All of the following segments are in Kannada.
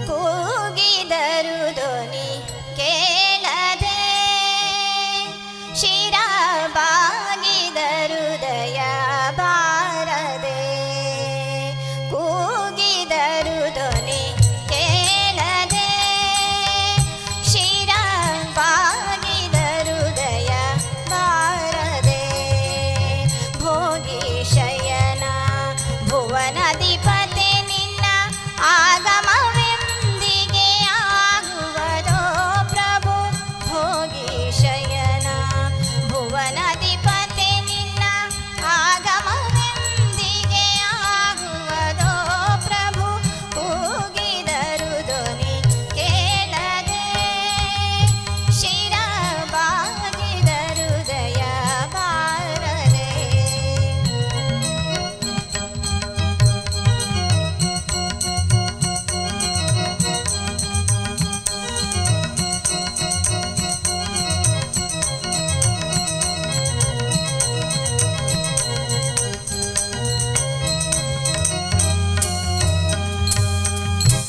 ಕೂಗಿದರು ಧ್ವನಿ ಕೇಳದೆ, ಶಿರ ಬಾಗಿದರು ದಯ ಬಾರದೆ. ಕೂಗಿದರು ಧ್ವನಿ ಕೇಳದೆ, ಶಿರ ಬಾಗಿದರು ದಯ ಬಾರದೆ. ಭೋಗಿ ಶಯನ ಭುವನಾಧಿಪತಿ ನಿನ್ನ ಆಗಮವೆಂದಿಗೆ ಆಗುವುದೋ ಪ್ರಭು. ಭೋಗಿ ಶಯನ ಭುವನಾಧಿಪತಿ ನಿನ್ನ ಆಗಮವೆಂದಿಗೆ ಆಗುವುದೋ ಪ್ರಭು. ಕೂಗಿದರು ಧ್ವನಿ ಕೇಳದೆ, ಶಿರ ಬಾಗಿದರು ದಯ ಬಾರದೆ.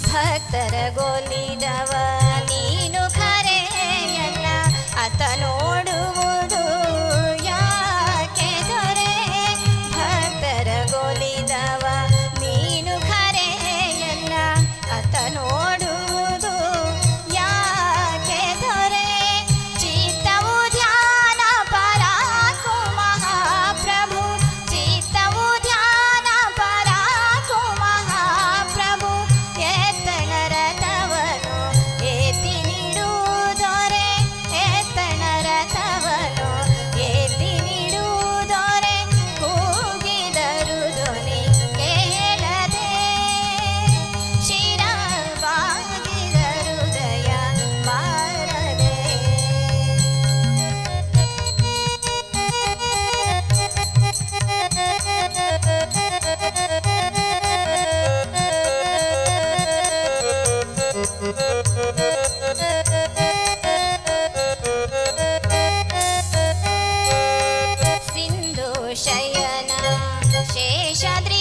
ಭಕ್ತರ ಗೋಲಿದವ ನೀನು ಖರೆಯಲ್ಲ, ಅತ ನೋಡುವುದು ಯಾಕೆ ದೊರೆ. ಭಕ್ತರ ಗೋಲಿದವ ನೀನು ಖರೆಯಲ್ಲ, ಅತ ನೋಡುವುದು ಯಾಕೆ ದೊರೆ. ಚಿತ್ತವು ಧ್ಯಾನ ಪರಾಕು ಮಹಾಪ್ರಭು, ಚಿತ್ತವು ಧ್ಯಾನ ಪರಾಕು ಮಹಾಪ್ರಭು. ಎತ್ತಣ ರಥವನು ಏತಿ ನೀಡುವುದೊರೆ, ಎತ್ತಣ ರಥವನು ಏತಿ ನೀಡುವುದೊರೆ. ಕೂಗಿದರು ಧ್ವನಿ ಕೇಳದೆ, ಶಿರ ಬಾಗಿದರು ದಯ ಬಾರದೆ. ಸಿಂಧು ಶಯನ ಶೇಷಾದ್ರಿ